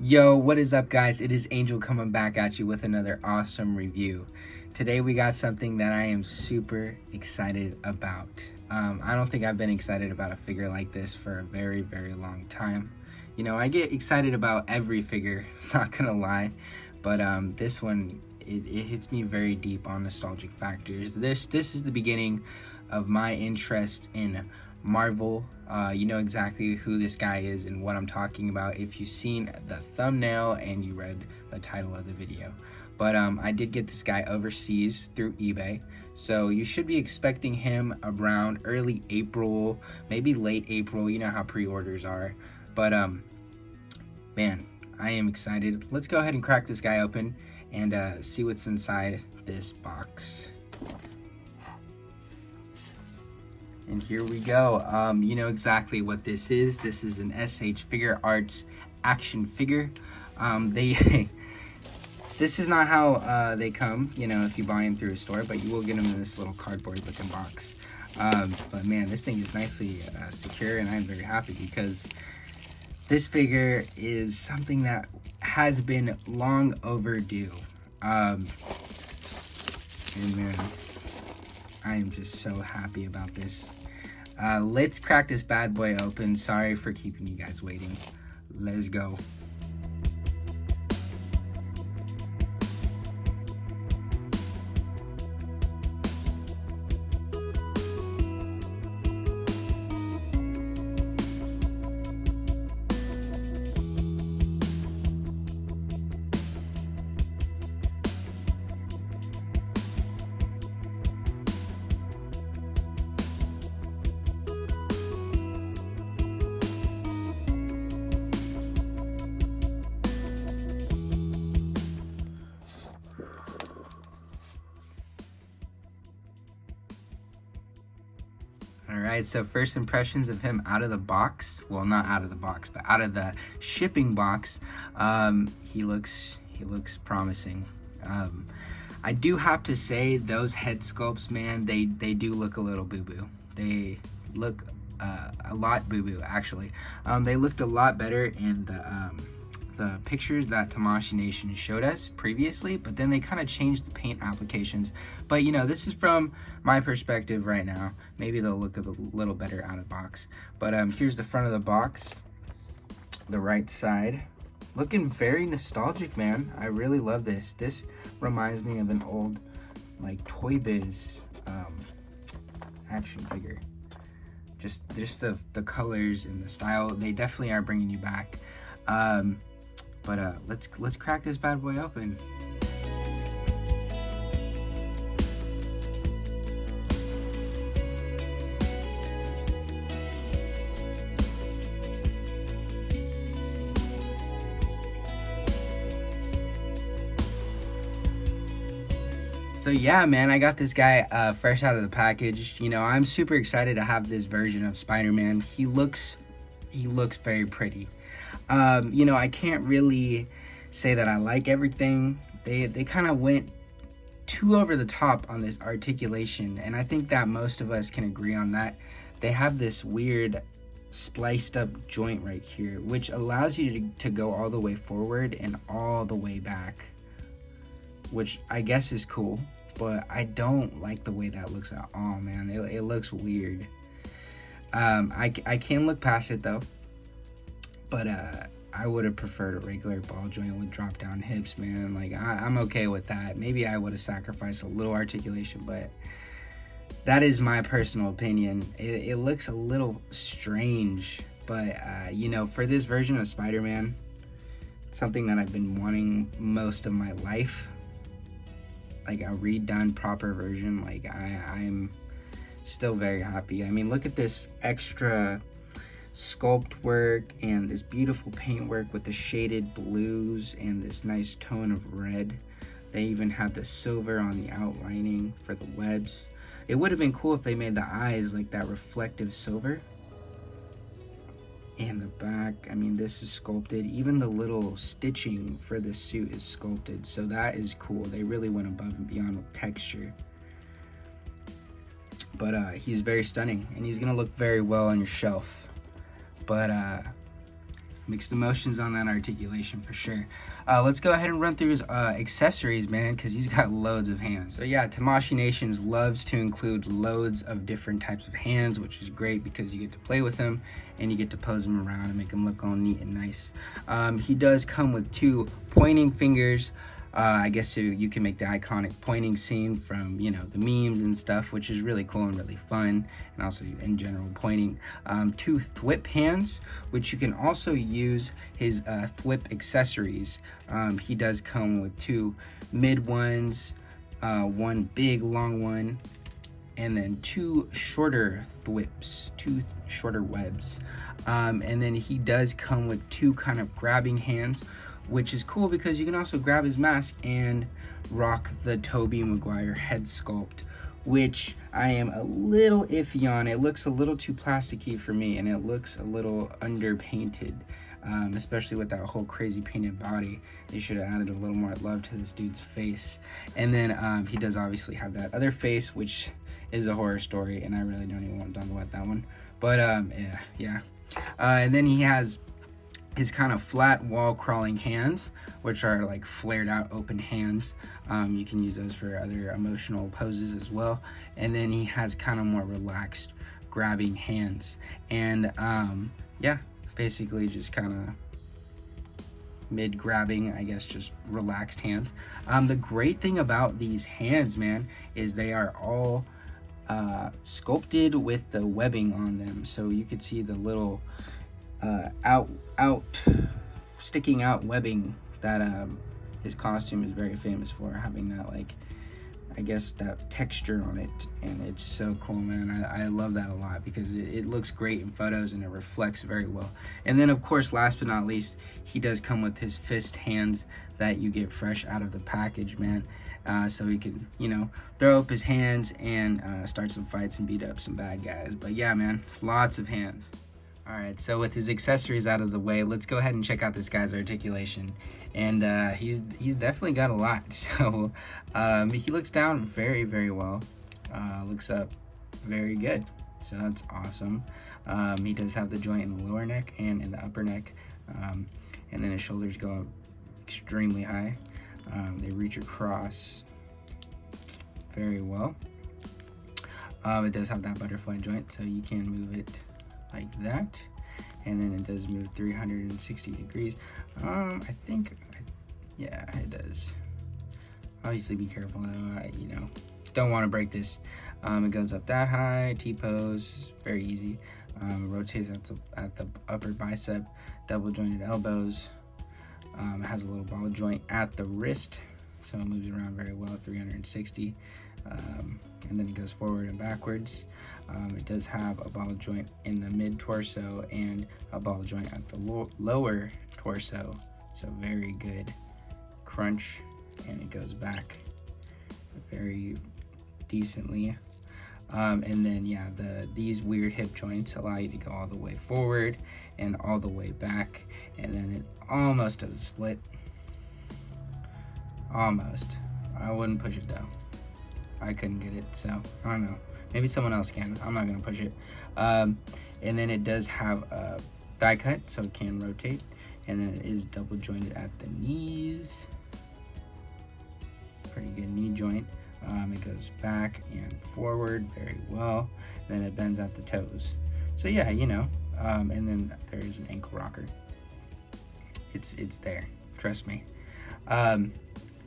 Yo, what is up, guys? It is Angel coming back at you with another awesome review. Today we got something that I am super excited about. I don't think I've been excited about a figure like this for a very, very long time. You know, I get excited about every figure, not gonna lie, but this one, it hits me very deep on nostalgic factors. This is the beginning of my interest in Marvel. You know exactly who this guy is and what I'm talking about if you've seen the thumbnail and you read the title of the video. But I did get this guy overseas through eBay, so you should be expecting him around early April, maybe late April. You know how pre-orders are. But man, I am excited. Let's go ahead and crack this guy open and see what's inside this box. And here we go. You know exactly what this is. This is an SH Figuarts action figure. This is not how they come, you know, if you buy them through a store, but you will get them in this little cardboard looking box. But man, this thing is nicely secure, and I'm very happy because this figure is something that has been long overdue. And man, I am just so happy about this. Let's crack this bad boy open. Sorry for keeping you guys waiting. Let's go. Alright, so first impressions of him out of the box. Well, not out of the box, but out of the shipping box. He looks promising. I do have to say, those head sculpts, man, they do look a little boo-boo. They look a lot boo-boo, actually. They looked a lot better in the pictures that Tamashii Nation showed us previously, but then they kind of changed the paint applications. But you know, this is from my perspective right now. Maybe they'll look a little better out of box. But here's the front of the box, the right side. Looking very nostalgic, man. I really love this. This reminds me of an old, like, Toy Biz action figure. Just the colors and the style, they definitely are bringing you back. But let's crack this bad boy open. So yeah, man, I got this guy fresh out of the package. You know, I'm super excited to have this version of Spider-Man. He looks very pretty. You know, I can't really say that I like everything. They kind of went too over the top on this articulation, and I think that most of us can agree on that. They have this weird spliced up joint right here, which allows you to go all the way forward and all the way back, which I guess is cool, but I don't like the way that looks at all, man. It looks weird. I can look past it though. But I would have preferred a regular ball joint with drop down hips, man. Like, I'm okay with that. Maybe I would have sacrificed a little articulation, but that is my personal opinion. It looks a little strange, but you know, for this version of Spider-Man, something that I've been wanting most of my life, like a redone proper version, like I'm still very happy. I mean, look at this extra sculpt work and this beautiful paint work with the shaded blues and this nice tone of red. They even have the silver on the outlining for the webs. It would have been cool if they made the eyes like that reflective silver. And the back, I mean, this is sculpted. Even the little stitching for the suit is sculpted, so that is cool. They really went above and beyond with texture. But he's very stunning, and he's gonna look very well on your shelf. But Mixed emotions on that articulation for sure. Let's go ahead and run through his accessories, man, because he's got loads of hands. So yeah, Tamashii Nations loves to include loads of different types of hands, which is great because you get to play with them and you get to pose them around and make them look all neat and nice. He does come with 2 pointing fingers. I guess so you can make the iconic pointing scene from, you know, the memes and stuff, which is really cool and really fun, and also in general pointing. 2 thwip hands, which you can also use his thwip accessories. He does come with 2 mid ones, 1 big long one, and then 2 shorter thwips, 2 shorter webs. And then he does come with 2 kind of grabbing hands, which is cool because you can also grab his mask and rock the Tobey Maguire head sculpt, which I am a little iffy on. It looks a little too plasticky for me, and it looks a little underpainted, especially with that whole crazy painted body. They should have added a little more love to this dude's face. And then he does obviously have that other face, which is a horror story, and I really don't even want to talk about that one. But yeah. And then he has his kind of flat wall crawling hands, which are like flared out open hands. You can use those for other emotional poses as well. And then he has kind of more relaxed grabbing hands, and yeah, basically just kind of mid grabbing, I guess, just relaxed hands. The great thing about these hands, man, is they are all sculpted with the webbing on them, so you could see the little sticking out webbing that his costume is very famous for, having that, like, I guess, that texture on it, and it's so cool, man. I love that a lot because it looks great in photos and it reflects very well. And then, of course, last but not least, he does come with his fist hands that you get fresh out of the package, man. So he can, you know, throw up his hands and start some fights and beat up some bad guys. But yeah, man, lots of hands. All right, so with his accessories out of the way, let's go ahead and check out this guy's articulation. And he's definitely got a lot. So he looks down very, very well. Looks up very good. So that's awesome. He does have the joint in the lower neck and in the upper neck. And then his shoulders go up extremely high. They reach across very well. It does have that butterfly joint, so you can move it like that, and then it does move 360 degrees. I think, yeah, it does. Obviously be careful though, you know, don't want to break this. It goes up that high, T-pose, very easy. Rotates at the upper bicep, double jointed elbows. It has a little ball joint at the wrist, so it moves around very well at 360. And then it goes forward and backwards. It does have a ball joint in the mid torso and a ball joint at the lower torso, so very good crunch, and it goes back very decently. And then yeah, these weird hip joints allow you to go all the way forward and all the way back, and then it almost does a split. Almost. I wouldn't push it though. I couldn't get it, so I don't know. Maybe someone else can. I'm not gonna push it. And then it does have a thigh cut, so it can rotate, and then it is double jointed at the knees. Pretty good knee joint. It goes back and forward very well. Then it bends at the toes. So yeah, you know. And then there is an ankle rocker. It's there. Trust me. And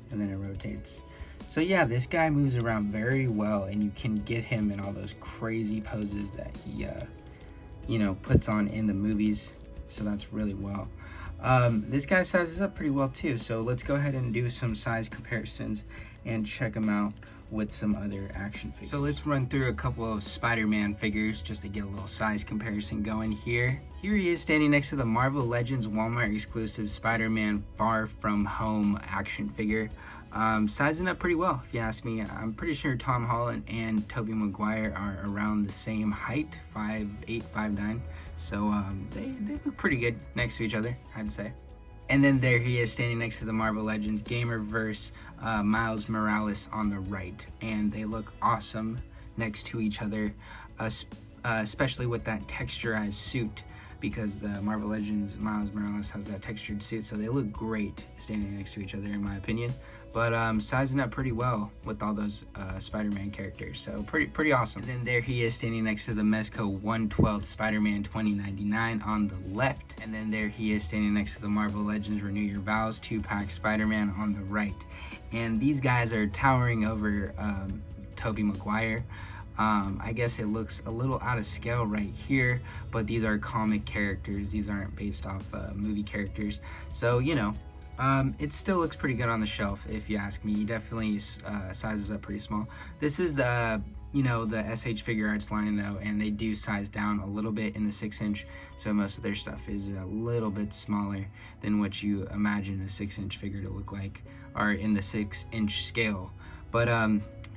then it rotates. So yeah, this guy moves around very well, and you can get him in all those crazy poses that he, you know, puts on in the movies. So that's really well. This guy sizes up pretty well too. So let's go ahead and do some size comparisons and check him out with some other action figures. So let's run through a couple of Spider-Man figures just to get a little size comparison going here. Here he is standing next to the Marvel Legends Walmart exclusive Spider-Man Far From Home action figure. Sizing up pretty well, if you ask me. I'm pretty sure Tom Holland and Tobey Maguire are around the same height, 5'8", 5'9". So they look pretty good next to each other, I'd say. And then there he is standing next to the Marvel Legends Gamerverse Miles Morales on the right. And they look awesome next to each other, especially with that texturized suit because the Marvel Legends Miles Morales has that textured suit, so they look great standing next to each other in my opinion. But sizing up pretty well with all those Spider-Man characters, so pretty awesome. And then there he is standing next to the Mezco 112 Spider-Man 2099 on the left, and then there he is standing next to the Marvel Legends Renew Your Vows 2-pack Spider-Man on the right. And these guys are towering over Tobey Maguire. I guess it looks a little out of scale right here, but these are comic characters. These aren't based off movie characters, so you know. It still looks pretty good on the shelf, if you ask me. He definitely sizes up pretty small. This is the, you know, the SH Figuarts line though, and they do size down a little bit in the 6-inch, so most of their stuff is a little bit smaller than what you imagine a 6-inch figure to look like, or in the 6-inch scale. But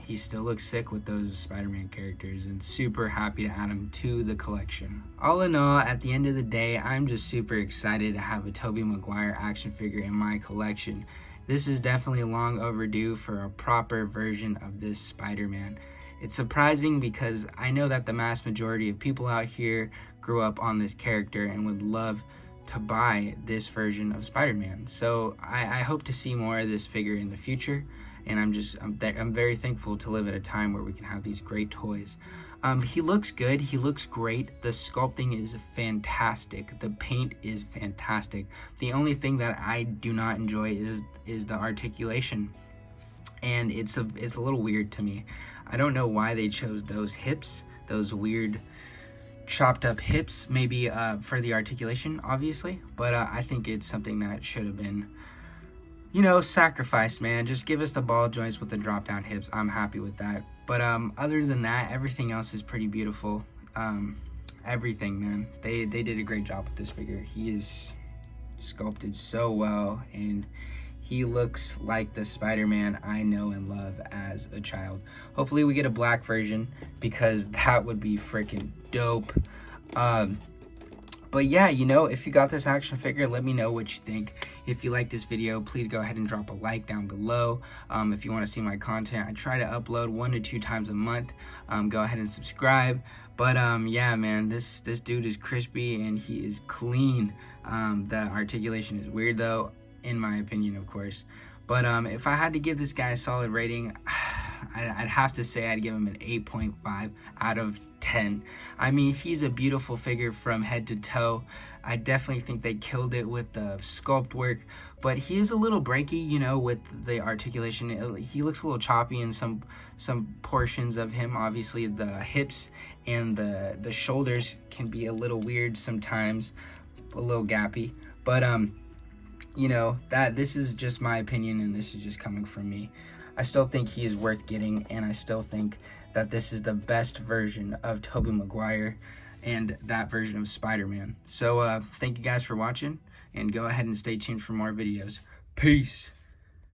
he still looks sick with those Spider-Man characters, and super happy to add him to the collection. All in all, at the end of the day, I'm just super excited to have a Tobey Maguire action figure in my collection. This is definitely long overdue for a proper version of this Spider-Man. It's surprising because I know that the mass majority of people out here grew up on this character and would love to buy this version of Spider-Man. So I hope to see more of this figure in the future. And I'm very thankful to live at a time where we can have these great toys. He looks good, he looks great, the sculpting is fantastic, the paint is fantastic. The only thing that I do not enjoy is the articulation, and it's a little weird to me. I don't know why they chose those hips, those weird chopped up hips, maybe for the articulation, obviously, but I think it's something that should have been, you know, sacrificed, man. Just give us the ball joints with the drop down hips. I'm happy with that. But other than that, everything else is pretty beautiful. Everything, man. They did a great job with this figure. He is sculpted so well, and he looks like the Spider-Man I know and love as a child. Hopefully we get a black version, because that would be freaking dope. But yeah, you know, if you got this action figure, let me know what you think. If you like this video, please go ahead and drop a like down below. If you want to see my content, I try to upload 1 to 2 times a month. Go ahead and subscribe. But yeah, man, this dude is crispy and he is clean. The articulation is weird though, in my opinion, of course. But if I had to give this guy a solid rating, I'd have to say I'd give him an 8.5 out of 10. I mean, he's a beautiful figure from head to toe. I definitely think they killed it with the sculpt work, but he is a little breaky, you know, with the articulation. He looks a little choppy in some portions of him. Obviously, the hips and the shoulders can be a little weird sometimes, a little gappy. But you know, this is just my opinion, and this is just coming from me. I still think he is worth getting, and I still think that this is the best version of Tobey Maguire and that version of Spider-Man. So thank you guys for watching, and go ahead and stay tuned for more videos. Peace.